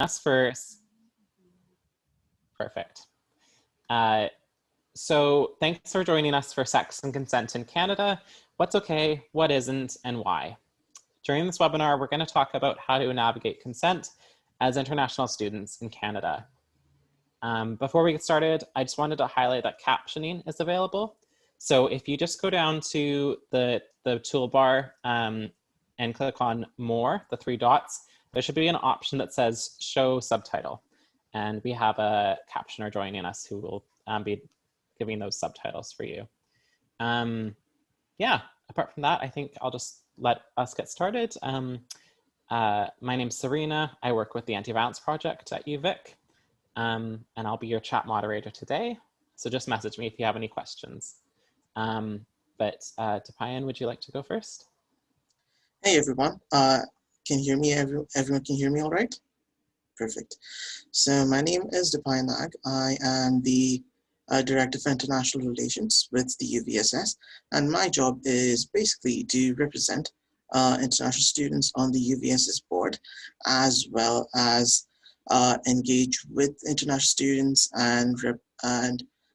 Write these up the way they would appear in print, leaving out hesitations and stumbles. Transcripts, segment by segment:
us first. Perfect. So thanks for joining us for Sex and Consent in Canada, what's okay, what isn't, and why. During this webinar, we're going to talk about how to navigate consent as international students in Canada. Before we get started, I just wanted to highlight that captioning is available. So if you just go down to the toolbar and click on More, the 3 dots, there should be an option that says Show Subtitle. And we have a captioner joining us who will be giving those subtitles for you. Yeah, apart from that, I think I'll just let us get started. My name's Serena. I work with the Anti-Violence Project at UVic, and I'll be your chat moderator today. So just message me if you have any questions. But Depayan, would you like to go first? Hey everyone, can you hear me? Everyone can hear me all right? Perfect. So my name is Depayan Nag. I am the Director for International Relations with the UVSS, and my job is basically to represent international students on the UVSS board, as well as engage with international students and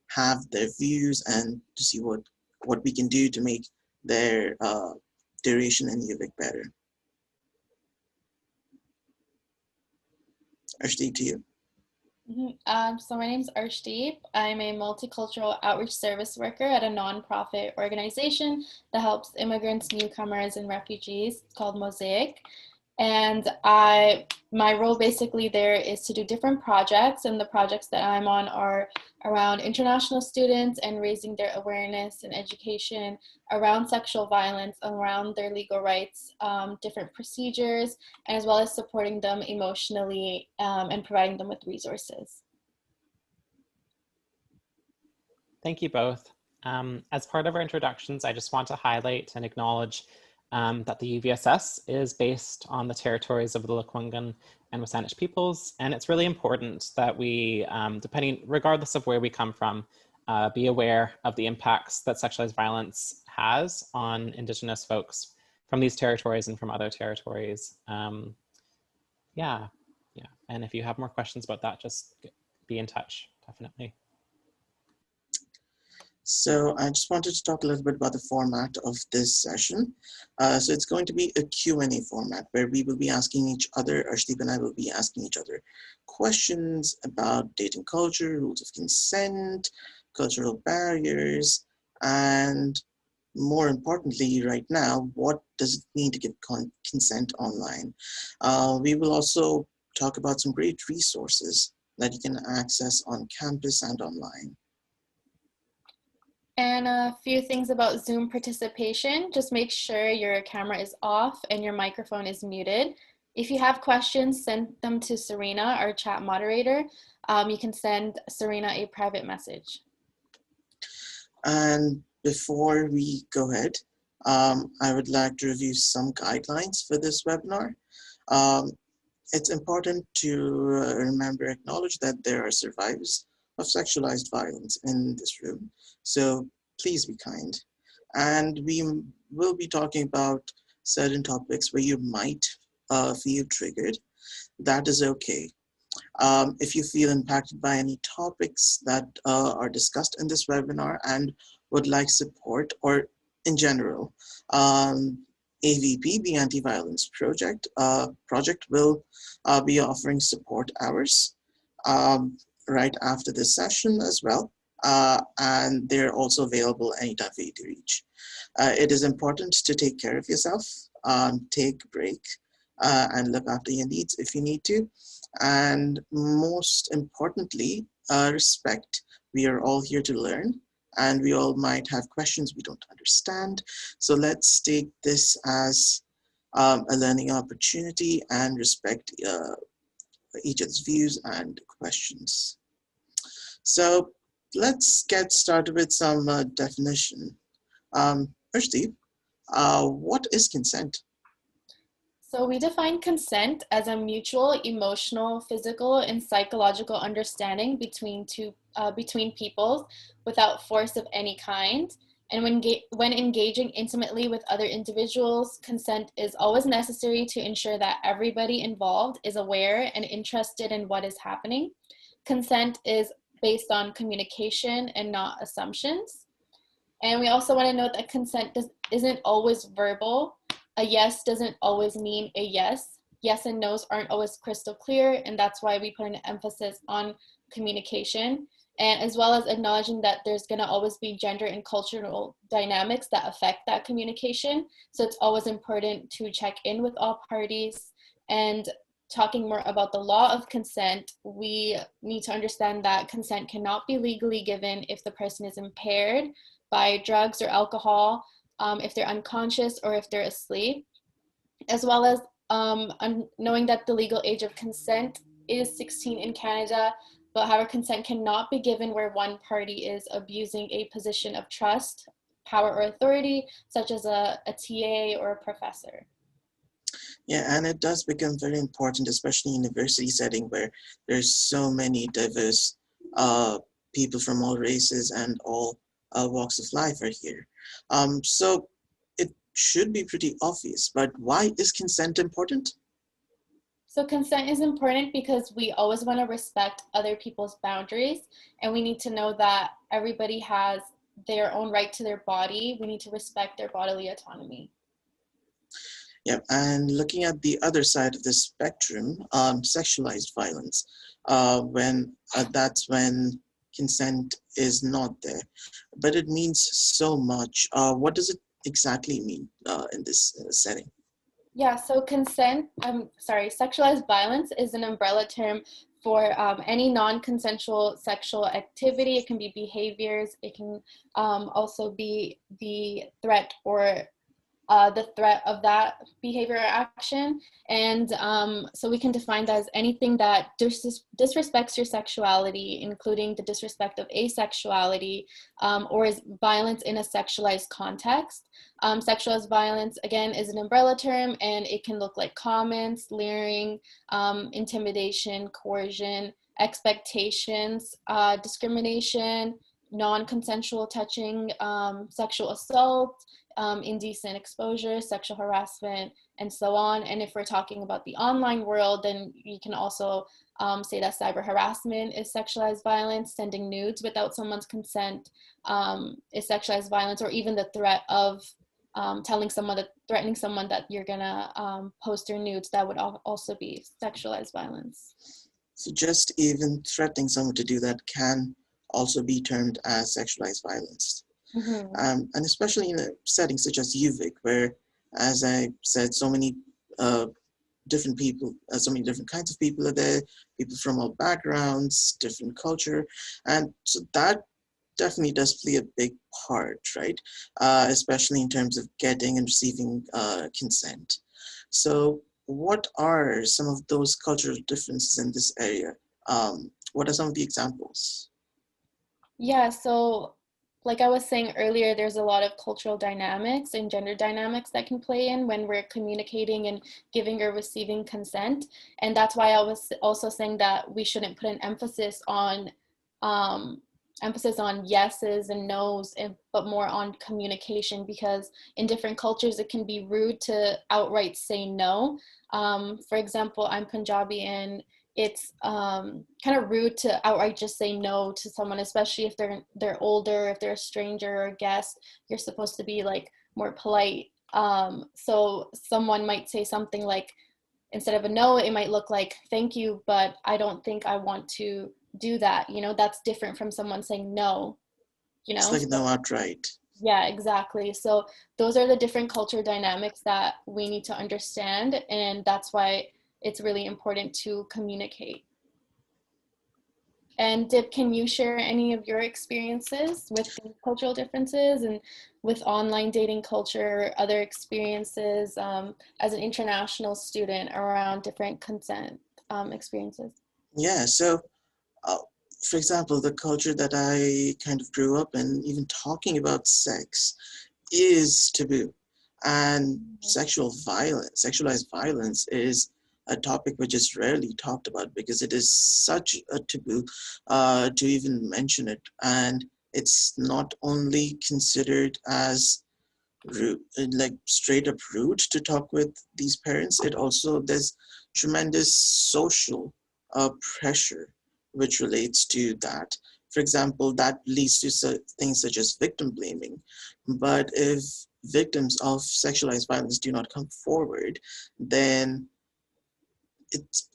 have their views and to see what we can do to make their duration in UVic better. Arshdeep, to you. So my name is Arshdeep. I'm a multicultural outreach service worker at a nonprofit organization that helps immigrants, newcomers, and refugees called MOSAIC. And my role basically there is to do different projects, and the projects that I'm on are around international students and raising their awareness and education around sexual violence, around their legal rights, different procedures, as well as supporting them emotionally and providing them with resources. Thank you both. As part of our introductions, I just want to highlight and acknowledge that the UVSS is based on the territories of the Lekwungen and WSÁNEĆ peoples, and it's really important that we, regardless of where we come from, be aware of the impacts that sexualized violence has on Indigenous folks from these territories and from other territories. Yeah, and if you have more questions about that, just be in touch, definitely. So I just wanted to talk a little bit about the format of this session. So it's going to be a Q&A format where we will be asking each other, Arshdeep and I will be asking each other questions about dating culture, rules of consent, cultural barriers, and more importantly right now, what does it mean to get consent online? We will also talk about some great resources that you can access on campus and online. And a few things about Zoom participation. Just make sure your camera is off and your microphone is muted. If you have questions, send them to Serena, our chat moderator. You can send Serena a private message. And before we go ahead, I would like to review some guidelines for this webinar. It's important to remember, acknowledge that there are survivors of sexualized violence in this room. So please be kind. And we will be talking about certain topics where you might feel triggered. That is okay. If you feel impacted by any topics that are discussed in this webinar and would like support, or in general, AVP, the Anti-Violence Project will be offering support hours right after this session as well. And they're also available anytime for you to reach. It is important to take care of yourself, take a break, and look after your needs if you need to. And most importantly, respect. We are all here to learn, and we all might have questions we don't understand. So let's take this as a learning opportunity and respect each other's views and questions. So let's get started with some definition. Arshdeep, what is consent? So we define consent as a mutual emotional, physical, and psychological understanding between peoples without force of any kind. And when engaging intimately with other individuals, consent is always necessary to ensure that everybody involved is aware and interested in what is happening. Consent is based on communication and not assumptions. And we also want to note that consent isn't always verbal. A yes doesn't always mean a yes. Yes and no's aren't always crystal clear, and that's why we put an emphasis on communication, and as well as acknowledging that there's going to always be gender and cultural dynamics that affect that communication. So it's always important to check in with all parties. And talking more about the law of consent, we need to understand that consent cannot be legally given if the person is impaired by drugs or alcohol, if they're unconscious or if they're asleep, as well as knowing that the legal age of consent is 16 in Canada, but however, consent cannot be given where one party is abusing a position of trust, power, or authority, such as a TA or a professor. Yeah, and it does become very important, especially in a university setting where there's so many diverse people from all races and all walks of life are here. So it should be pretty obvious, but why is consent important? So consent is important because we always want to respect other people's boundaries, and we need to know that everybody has their own right to their body. We need to respect their bodily autonomy. Yeah, and looking at the other side of the spectrum, sexualized violence, that's when consent is not there, but it means so much. What does it exactly mean in this setting? Yeah, so sexualized violence is an umbrella term for any non-consensual sexual activity. It can be behaviors. It can also be the threat of that behavior or action. And so we can define that as anything that disrespects your sexuality, including the disrespect of asexuality, or is violence in a sexualized context. Sexualized violence, again, is an umbrella term, and it can look like comments, leering, intimidation, coercion, expectations, discrimination, non-consensual touching, sexual assault, indecent exposure, sexual harassment, and so on. And if we're talking about the online world, then you can also say that cyber harassment is sexualized violence. Sending nudes without someone's consent is sexualized violence, or even the threat of threatening someone that you're gonna post your nudes. That would also be sexualized violence. So just even threatening someone to do that can also be termed as sexualized violence. Mm-hmm. And especially in a setting such as UVic, where, as I said, so many different people, so many different kinds of people are there, people from all backgrounds, different culture, and so that definitely does play a big part, right? Especially in terms of getting and receiving consent. So what are some of those cultural differences in this area? What are some of the examples? Yeah, so like I was saying earlier, there's a lot of cultural dynamics and gender dynamics that can play in when we're communicating and giving or receiving consent. And that's why I was also saying that we shouldn't put an emphasis on yeses and nos, but more on communication, because in different cultures, it can be rude to outright say no. For example, I'm Punjabi, and it's kind of rude to outright just say no to someone, especially if they're older, if they're a stranger or a guest. You're supposed to be like more polite. So someone might say something like, instead of a no, it might look like thank you, but I don't think I want to do that. That's different from someone saying no. It's like no outright. Yeah, exactly. So those are the different culture dynamics that we need to understand, and that's why it's really important to communicate. And Dip, can you share any of your experiences with the cultural differences and with online dating culture, other experiences as an international student around different consent experiences? Yeah, so for example, the culture that I kind of grew up in, even talking about sex is taboo. And sexualized violence is a topic which is rarely talked about because it is such a taboo to even mention it. And it's not only considered as rude, like straight up rude to talk with these parents, it also, there's tremendous social pressure which relates to that. For example, that leads to things such as victim blaming. But if victims of sexualized violence do not come forward, then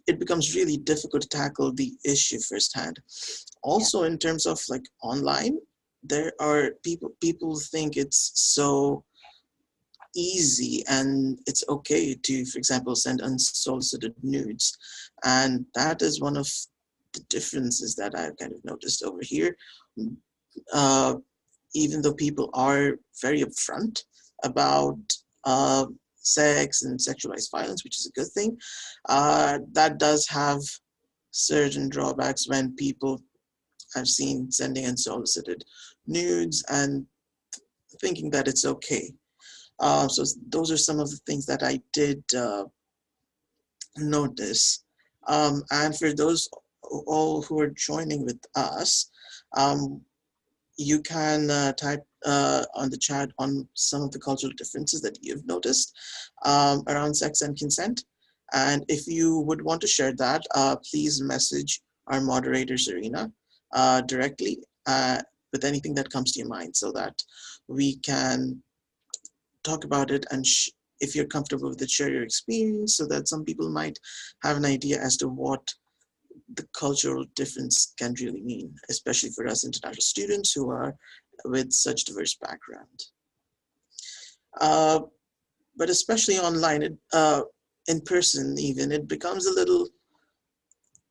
it becomes really difficult to tackle the issue firsthand. Also, in terms of like online, there are people think it's so easy and it's okay to, for example, send unsolicited nudes. And that is one of the differences that I've kind of noticed over here. Uh, Even though people are very upfront about sex and sexualized violence, which is a good thing, that does have certain drawbacks when people I've seen sending unsolicited nudes and thinking that it's okay. So those are some of the things that I did notice. And for those all who are joining with us, you can type on the chat on some of the cultural differences that you've noticed around sex and consent. And if you would want to share that, please message our moderator, Serena, directly with anything that comes to your mind so that we can talk about it, and if you're comfortable with it, share your experience so that some people might have an idea as to what the cultural difference can really mean, especially for us international students who are with such diverse background. But especially online, in person even, it becomes a little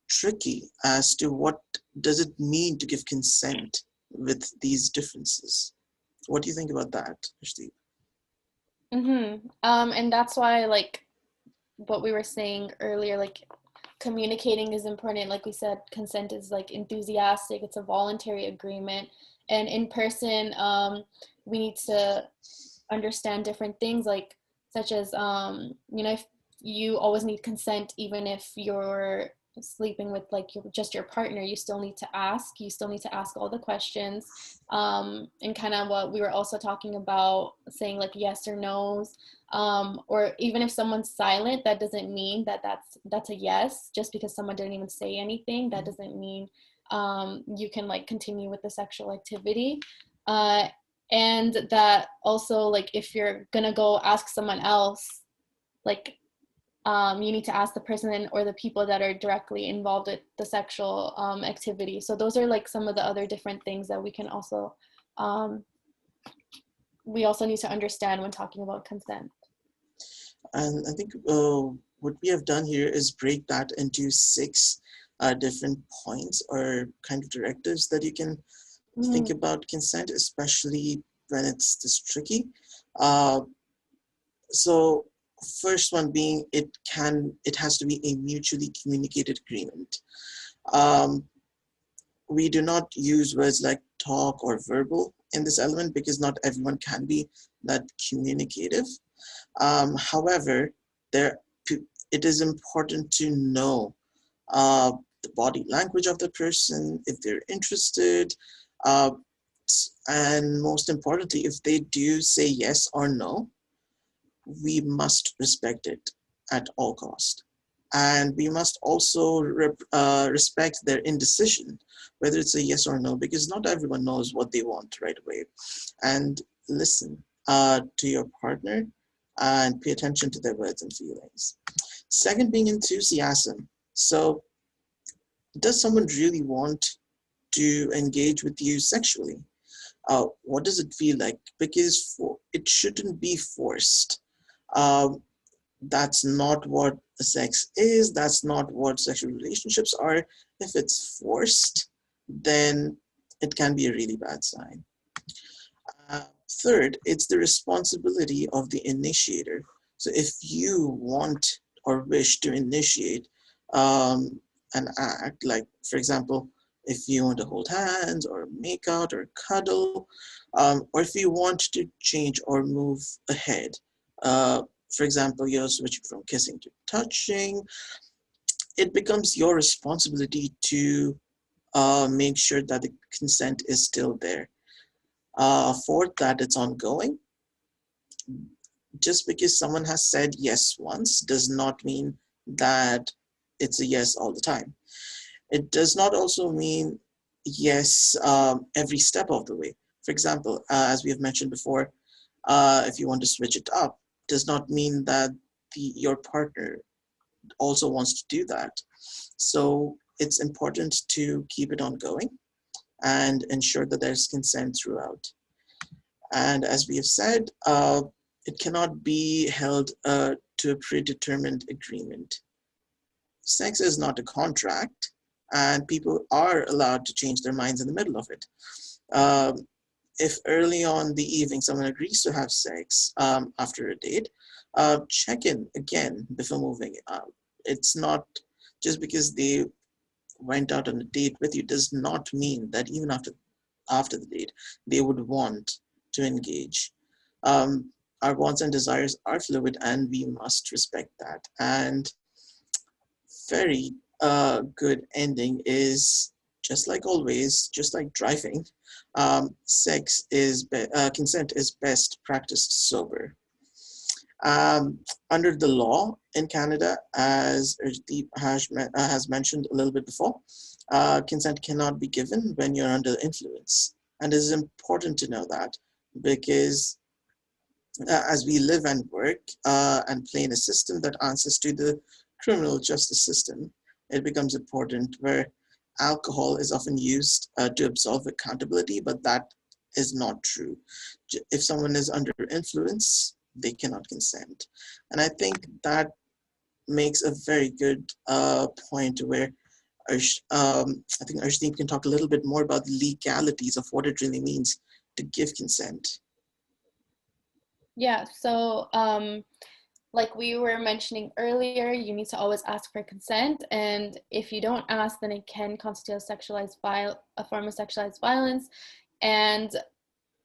tricky as to what does it mean to give consent with these differences. What do you think about that, Arshdeep? And that's why, like what we were saying earlier, like communicating is important. Like we said, consent is like enthusiastic, it's a voluntary agreement. And in person, we need to understand different things, like such as if you always need consent, even if you're sleeping with like just your partner, you still need to ask all the questions, and kind of what we were also talking about, saying like yes or no's, or even if someone's silent, that doesn't mean that that's a yes. Just because someone didn't even say anything, that doesn't mean you can like continue with the sexual activity. And that also, like if you're gonna go ask someone else, like you need to ask the person or the people that are directly involved with the sexual activity. So those are like some of the other different things that we can also we also need to understand when talking about consent. And I think what we have done here is break that into 6 different points or kind of directives that you can think about consent, especially when it's this tricky. So first one being, it has to be a mutually communicated agreement. We do not use words like talk or verbal in this element because not everyone can be that communicative. However, it is important to know the body language of the person, if they're interested, and most importantly, if they do say yes or no, we must respect it at all cost. And we must also respect their indecision, whether it's a yes or no, because not everyone knows what they want right away. And listen to your partner and pay attention to their words and feelings. Second being enthusiasm. So does someone really want to engage with you sexually? What does it feel like? Because it shouldn't be forced. That's not what sex is. That's not what sexual relationships are. If it's forced, then it can be a really bad sign. Third, it's the responsibility of the initiator. So if you want or wish to initiate an act, like for example, if you want to hold hands or make out or cuddle, or if you want to change or move ahead, for example, you're switching from kissing to touching, it becomes your responsibility to make sure that the consent is still there. Fourth, that it's ongoing. Just because someone has said yes once does not mean that it's a yes all the time. It does not also mean yes every step of the way. For example, as we have mentioned before, if you want to switch it up, does not mean that your partner also wants to do that. So it's important to keep it ongoing and ensure that there's consent throughout. And as we have said, it cannot be held to a predetermined agreement. Sex is not a contract, and people are allowed to change their minds in the middle of it. If early on the evening someone agrees to have sex after a date, check in again before moving out. It's not just because they went out on a date with you does not mean that even after the date they would want to engage. Our wants and desires are fluid, and we must respect that. And very good ending is, just like always, just like driving, consent is best practiced sober. Under the law in Canada, as Arshdeep has mentioned a little bit before, consent cannot be given when you're under influence. And it is important to know that, because as we live and work and play in a system that answers to the criminal justice system, it becomes important where alcohol is often used to absolve accountability, but that is not true. If someone is under influence, they cannot consent. And I think that makes a very good point where I think Arshdeep can talk a little bit more about the legalities of what it really means to give consent. Yeah, so like we were mentioning earlier, you need to always ask for consent, and if you don't ask, then it can constitute a form of sexualized violence. And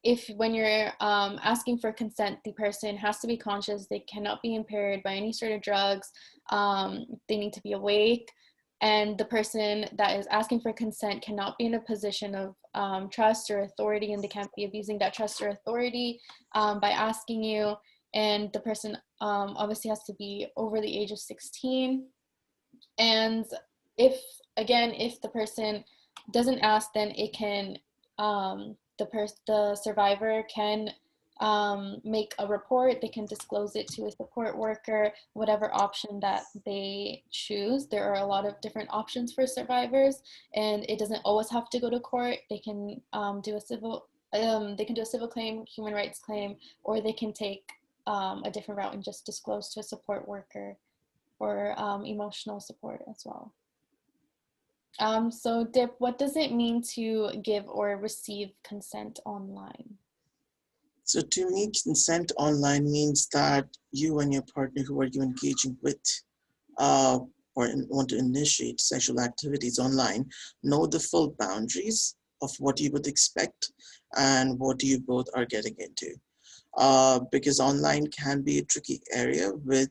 if when you're asking for consent, the person has to be conscious, they cannot be impaired by any sort of drugs, they need to be awake, and the person that is asking for consent cannot be in a position of trust or authority, and they can't be abusing that trust or authority by asking you. And the person obviously has to be over the age of 16. And if the person doesn't ask, then it can the survivor can make a report. They can disclose it to a support worker, whatever option that they choose. There are a lot of different options for survivors, and it doesn't always have to go to court. They can do a civil claim, human rights claim, or they can take a different route and just disclose to a support worker for emotional support as well. So Dip, what does it mean to give or receive consent online? So to me, consent online means that you and your partner who are you engaging with or want to initiate sexual activities online know the full boundaries of what you would expect and what you both are getting into. Because online can be a tricky area with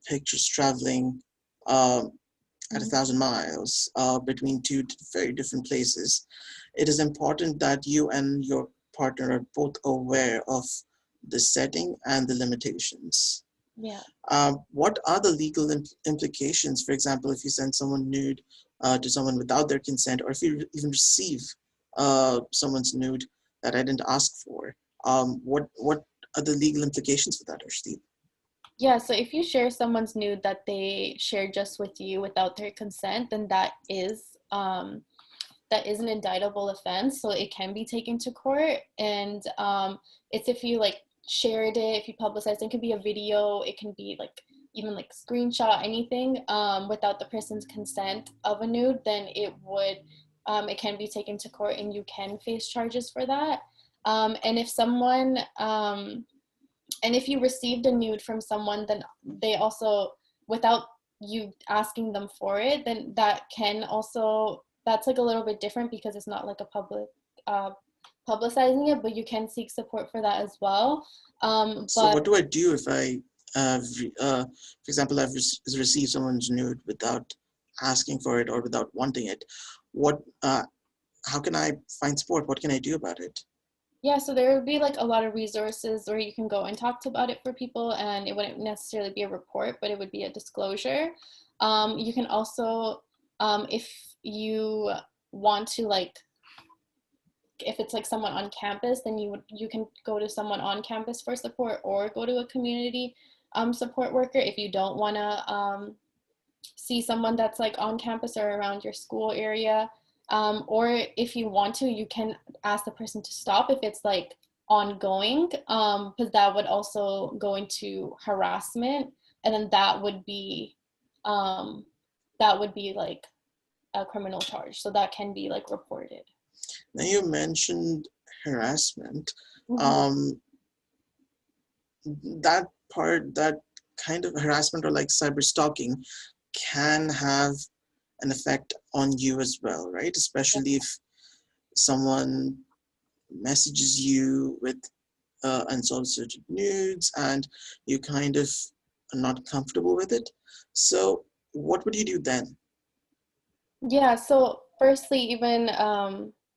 pictures traveling at 1,000 miles between two very different places. It is important that you and your partner are both aware of the setting and the limitations. Yeah. What are the legal implications, for example, if you send someone nude to someone without their consent, or if you even receive someone's nude that I didn't ask for? What are the legal implications for that, Arshdeep? Yeah, so if you share someone's nude that they shared just with you without their consent, then that is an indictable offense. So it can be taken to court, and it's if you like shared it, if you publicize it, it can be a video, it can be like even like screenshot, anything without the person's consent of a nude, then it can be taken to court and you can face charges for that. And if someone and if you received a nude from someone, then they also, without you asking them for it, then that's like a little bit different because it's not like a public publicizing it, but you can seek support for that as well. So what do I do if I, for example, I've received someone's nude without asking for it or without wanting it? How can I find support? What can I do about it? Yeah, so there would be like a lot of resources where you can go and talk about it for people, and it wouldn't necessarily be a report, but it would be a disclosure. You can also, if you want to like, if it's like someone on campus, then you can go to someone on campus for support, or go to a community support worker if you don't want to see someone that's like on campus or around your school area. Or if you want to, you can ask the person to stop if it's like ongoing, because that would also go into harassment, and then that would be like a criminal charge. So that can be like reported. Now you mentioned harassment. Mm-hmm. That part, that kind of harassment or like cyber stalking can have an effect on you as well, right? Especially if someone messages you with unsolicited nudes and you kind of are not comfortable with it. So what would you do then? Yeah, so firstly, even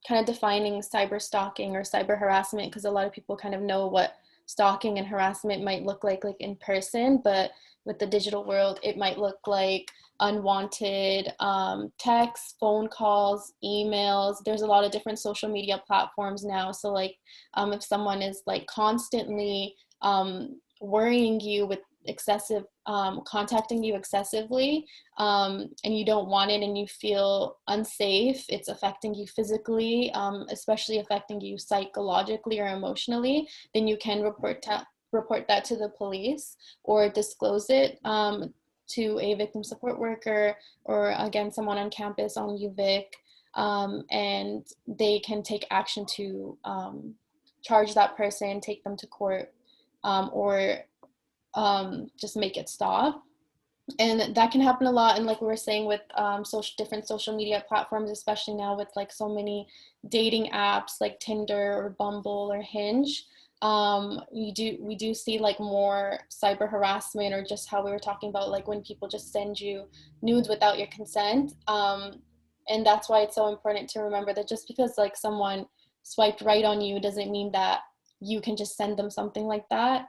kind of defining cyber stalking or cyber harassment, because a lot of people kind of know what stalking and harassment might look like in person, but with the digital world, it might look like unwanted texts, phone calls, emails. There's a lot of different social media platforms now. So like if someone is like constantly worrying you with excessive, contacting you excessively, and you don't want it and you feel unsafe, it's affecting you physically, especially affecting you psychologically or emotionally, then you can report that to the police, or disclose it to a victim support worker, or again, someone on campus on UVic, and they can take action to charge that person, take them to court, or just make it stop. And that can happen a lot. And like we were saying with different social media platforms, especially now with like so many dating apps like Tinder or Bumble or Hinge, we do see like more cyber harassment, or just how we were talking about, like when people just send you nudes without your consent. And that's why it's so important to remember that just because like someone swiped right on you doesn't mean that you can just send them something like that.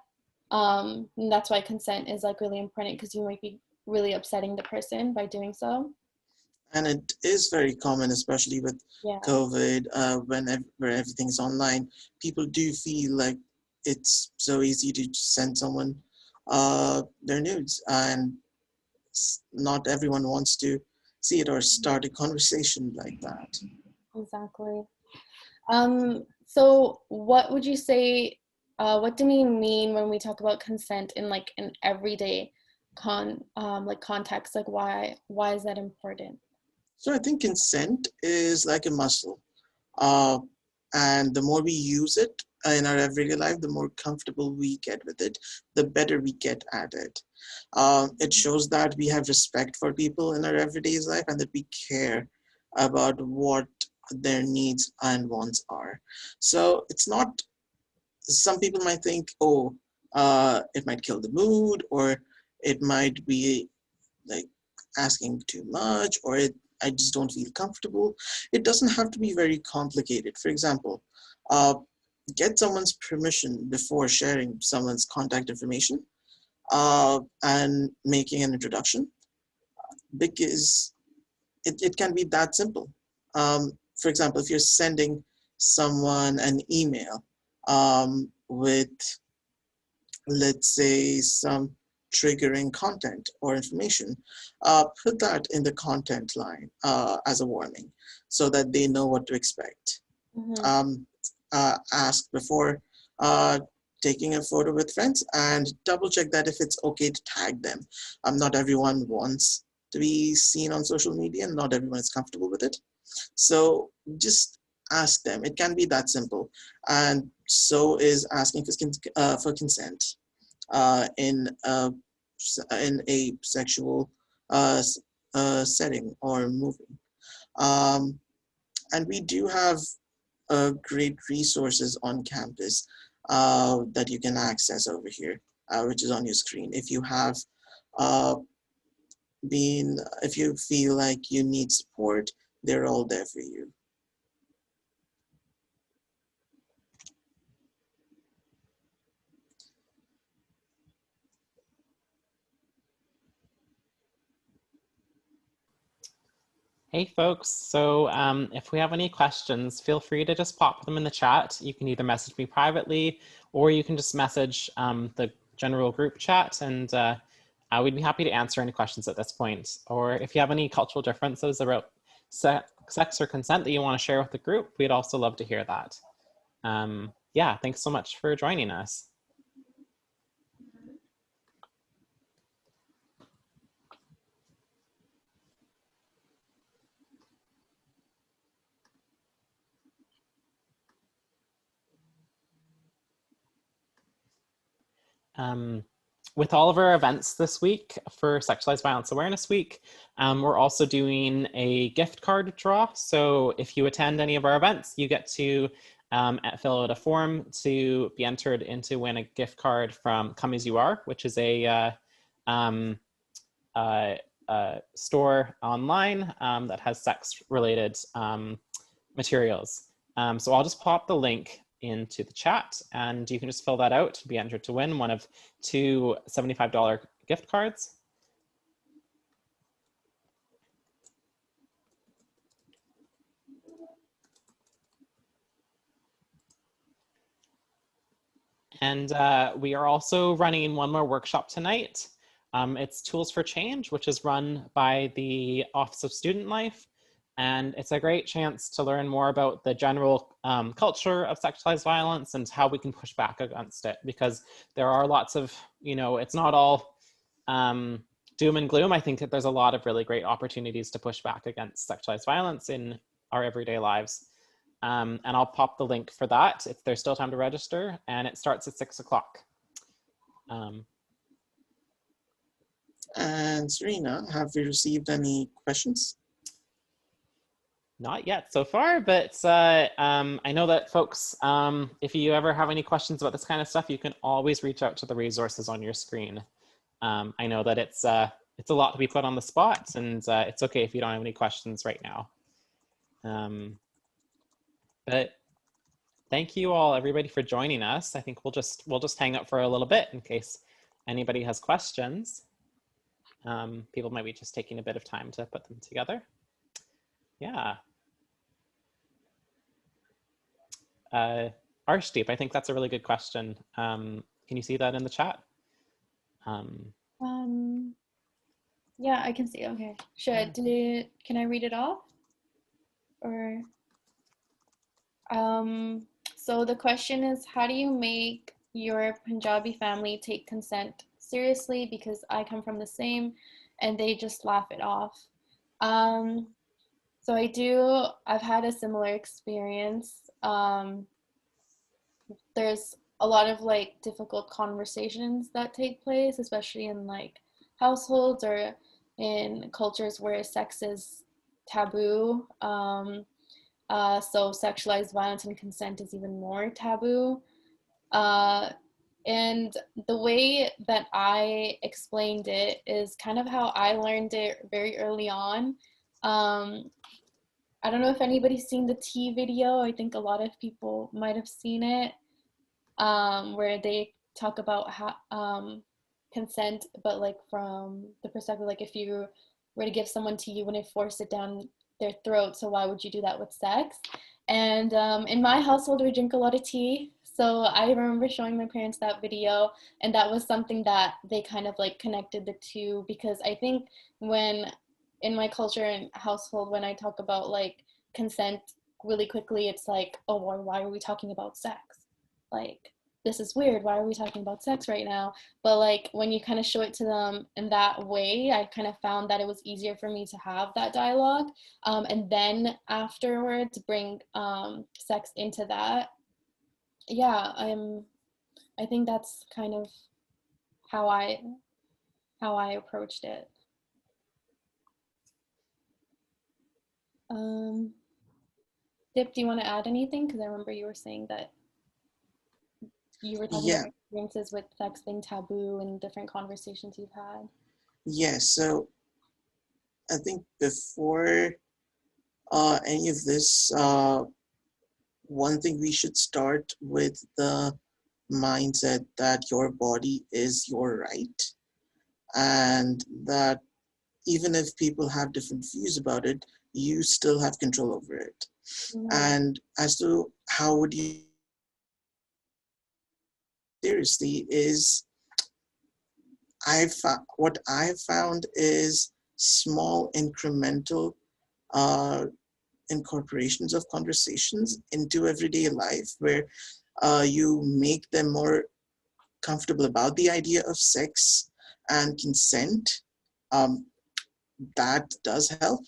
And that's why consent is like really important, because you might be really upsetting the person by doing so. And it is very common, especially with Yeah. COVID, where everything's online. People do feel like it's so easy to send someone their nudes, and not everyone wants to see it or start a conversation like that. Exactly. So what would you say, what do we mean when we talk about consent in like an everyday context? Like why is that important? So I think consent is like a muscle. Uh, and the more we use it in our everyday life, the more comfortable we get with it, the better we get at it. It shows that we have respect for people in our everyday life, and that we care about what their needs and wants are. So it's not, some people might think, oh, it might kill the mood, or it might be like asking too much, or I just don't feel comfortable. It doesn't have to be very complicated. For example, get someone's permission before sharing someone's contact information and making an introduction, because it can be that simple. For example, if you're sending someone an email with, let's say, some triggering content or information, put that in the content line as a warning, so that they know what to expect. Mm-hmm. Ask before taking a photo with friends, and double check that if it's okay to tag them. Not everyone wants to be seen on social media, and not everyone is comfortable with it. So just ask them. It can be that simple. And so is asking for consent in a sexual setting or movie. Um, and we do have great resources on campus that you can access over here, which is on your screen. If you have uh, if you feel like you need support, they're all there for you. Hey folks, so if we have any questions, feel free to just pop them in the chat. You can either message me privately or you can just message the general group chat, and we'd be happy to answer any questions at this point. Or if you have any cultural differences about sex or consent that you want to share with the group, we'd also love to hear that. Yeah, thanks so much for joining us. With all of our events this week for Sexualized Violence Awareness Week, we're also doing a gift card draw. So if you attend any of our events, you get to fill out a form to be entered into win a gift card from Come As You Are, which is a store online that has sex-related materials. So I'll just pop the link into the chat and you can just fill that out to be entered to win one of 2 $75 gift cards. And we are also running one more workshop tonight. It's Tools for Change, which is run by the Office of Student Life. And it's a great chance to learn more about the general culture of sexualized violence and how we can push back against it, because there are lots of, it's not all doom and gloom. I think that there's a lot of really great opportunities to push back against sexualized violence in our everyday lives. And I'll pop the link for that if there's still time to register, and it starts at 6 o'clock. And Serena, have we received any questions? Not yet so far, but I know that folks, if you ever have any questions about this kind of stuff, you can always reach out to the resources on your screen. I know that it's a lot to be put on the spot, and it's okay if you don't have any questions right now. But thank you all, everybody, for joining us. I think we'll just hang out for a little bit in case anybody has questions. People might be just taking a bit of time to put them together. Yeah. Arshdeep, I think that's a really good question. Can you see that in the chat? Yeah, I can see. Okay. Can I read it off? Or so the question is, how do you make your Punjabi family take consent seriously? Because I come from the same and they just laugh it off. So I've had a similar experience. There's a lot of like difficult conversations that take place, especially in like households or in cultures where sex is taboo. So sexualized violence and consent is even more taboo. And the way that I explained it is kind of how I learned it very early on. I don't know if anybody's seen the tea video. I think a lot of people might have seen it, where they talk about how, consent, but like from the perspective, like if you were to give someone tea, you wouldn't force it down their throat, so why would you do that with sex? And in my household, we drink a lot of tea. So I remember showing my parents that video, and that was something that they kind of like connected the two, because I think when in my culture and household, when I talk about like consent really quickly, it's like, oh, well, why are we talking about sex? Like, this is weird. Why are we talking about sex right now? But like when you kind of show it to them in that way, I kind of found that it was easier for me to have that dialogue. And then afterwards bring sex into that. Yeah, I think that's kind of how I approached it. Dip, do you want to add anything? Because I remember you were saying that you were talking about experiences with sex being taboo and different conversations you've had. Yeah, so I think before any of this, one thing we should start with the mindset that your body is your right, and that even if people have different views about it, you still have control over it. And as to how would you seriously is, what I've found is small incremental incorporations of conversations into everyday life where you make them more comfortable about the idea of sex and consent. That does help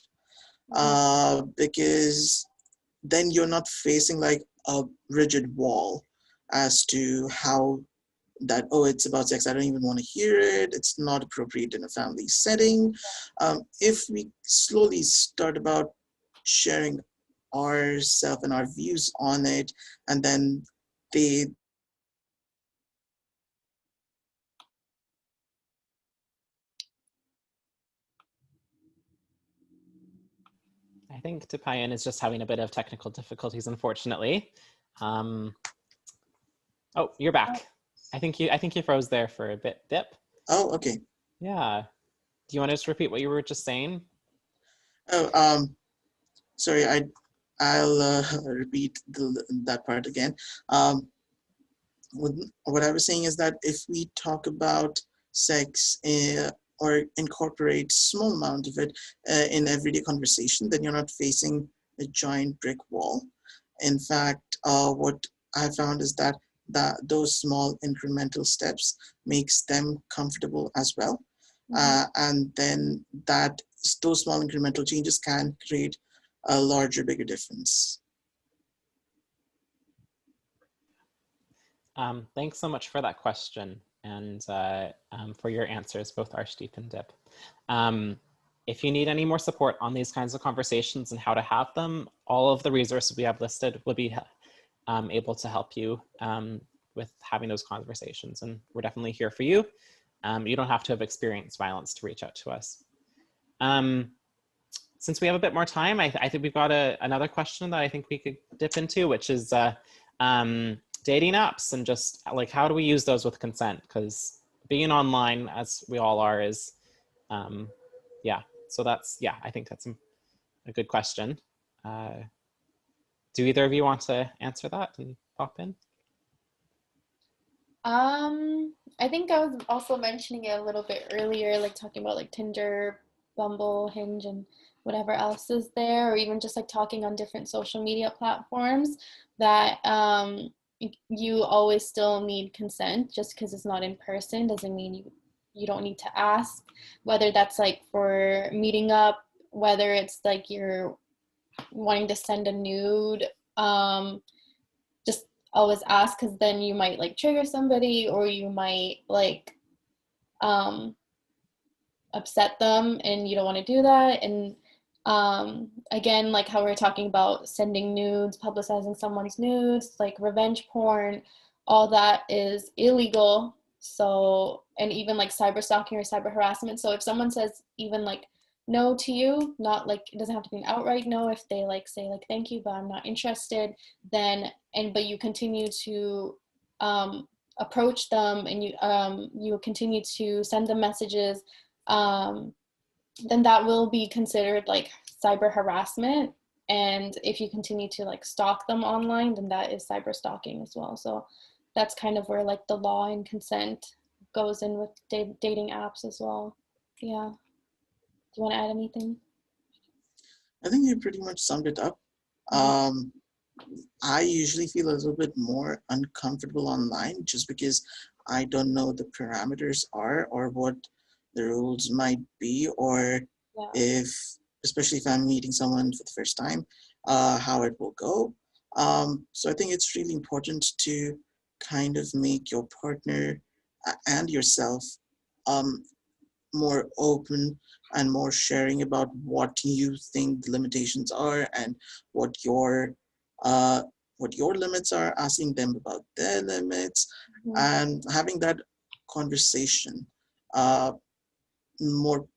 because then you're not facing like a rigid wall as to how that, oh, it's about sex, I don't even want to hear it, it's not appropriate in a family setting. If we slowly start about sharing ourselves and our views on it, and then they I think Tupayan is just having a bit of technical difficulties, unfortunately. Oh, you're back. I think you froze there for a bit, Dip. Oh, okay. Yeah. Do you want to just repeat what you were just saying? Oh, sorry, I'll repeat that part again. What I was saying is that if we talk about sex or incorporate small amount of it in everyday conversation, then you're not facing a giant brick wall. In fact, what I found is that those small incremental steps makes them comfortable as well. And then those small incremental changes can create a larger, bigger difference. Thanks so much for that question and for your answers, both Arshdeep and Dip. If you need any more support on these kinds of conversations and how to have them, all of the resources we have listed will be able to help you with having those conversations. And we're definitely here for you. You don't have to have experienced violence to reach out to us. Since we have a bit more time, I think we've got another question that I think we could dip into, which is dating apps and just like, how do we use those with consent? Because being online, as we all are, is, yeah. So that's, yeah, I think that's a good question. Do either of you want to answer that and pop in? I think I was also mentioning it a little bit earlier, like talking about like Tinder, Bumble, Hinge, and whatever else is there, or even just like talking on different social media platforms, that you always still need consent. Just because it's not in person doesn't mean you don't need to ask, whether that's like for meeting up, whether it's like you're wanting to send a nude, just always ask, because then you might like trigger somebody, or you might like upset them, and you don't want to do that. And again, like how we we're talking about sending nudes, publicizing someone's nudes, like revenge porn, all that is illegal. So, and even like cyber stalking or cyber harassment. So if someone says even like no to you, not like, it doesn't have to be an outright no, if they like say like thank you but I'm not interested, then but you continue to approach them, and you continue to send them messages, then that will be considered like cyber harassment. And if you continue to like stalk them online, then that is cyber stalking as well. So that's kind of where like the law and consent goes in with dating apps as well. Yeah. Do you want to add anything? I think you pretty much summed it up. I usually feel a little bit more uncomfortable online just because I don't know the parameters are, or what the rules might be, or if, especially if I'm meeting someone for the first time, how it will go. So I think it's really important to kind of make your partner and yourself more open and more sharing about what you think the limitations are and what your limits are, asking them about their limits, and having that conversation more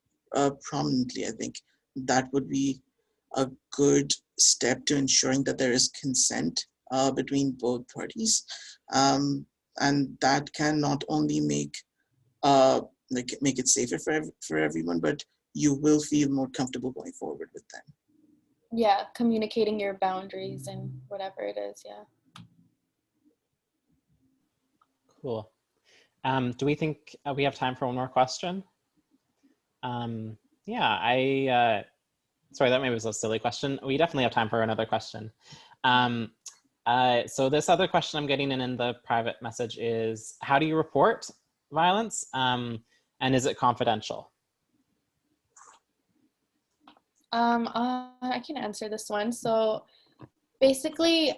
prominently. I think that would be a good step to ensuring that there is consent between both parties, and that can not only make it safer for everyone, but you will feel more comfortable going forward with them. yeah, communicating your boundaries and whatever it is, yeah. Cool. Do we think we have time for one more question? Yeah, sorry, that maybe was a silly question. We definitely have time for another question. So this other question I'm getting in the private message is, how do you report violence? And is it confidential? I can answer this one. So basically,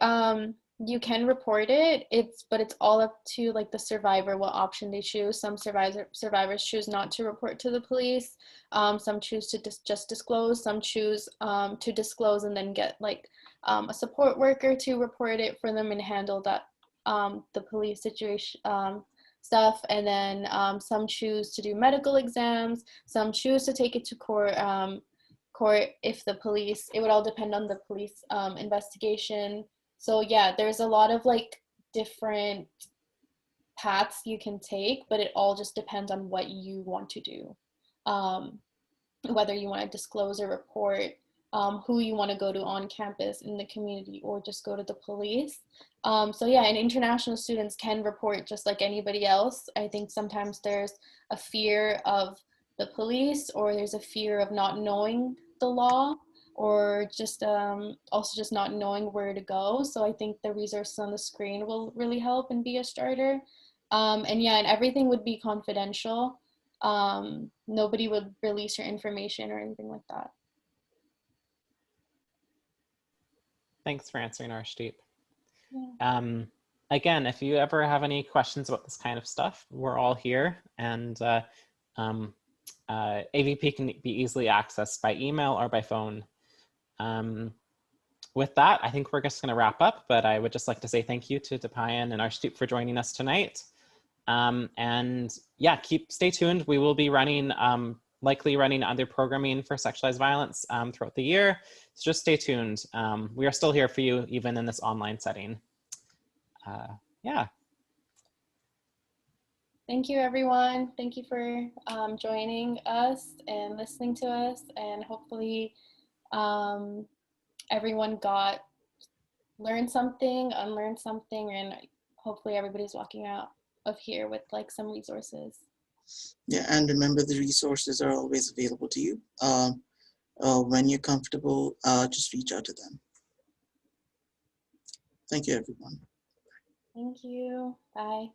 you can report it. But it's all up to like the survivor what option they choose. Some survivors choose not to report to the police. Some choose to just disclose. Some choose to disclose and then get like a support worker to report it for them and handle that the police situation stuff. And then some choose to do medical exams. Some choose to take it to court. If the police, it would all depend on the police investigation. So yeah, there's a lot of like different paths you can take, but it all just depends on what you want to do, whether you want to disclose or report, who you want to go to on campus in the community, or just go to the police. So yeah, and international students can report just like anybody else. I think sometimes there's a fear of the police, or there's a fear of not knowing the law, or just also just not knowing where to go. So I think the resources on the screen will really help and be a starter. And yeah, and everything would be confidential. Nobody would release your information or anything like that. Thanks for answering, Arshdeep. Yeah. Again, if you ever have any questions about this kind of stuff, we're all here, and AVP can be easily accessed by email or by phone. With that, I think we're just going to wrap up, but I would just like to say thank you to Dipayan and Arshdeep for joining us tonight. And yeah, stay tuned. We will be running, likely running other programming for sexualized violence throughout the year. So just stay tuned. We are still here for you, even in this online setting. Yeah. Thank you, everyone. Thank you for joining us and listening to us. And hopefully everyone learned something, unlearned something, and hopefully everybody's walking out of here with like some resources. Yeah, and remember, the resources are always available to you. When you're comfortable, just reach out to them. Thank you, everyone. Thank you. Bye.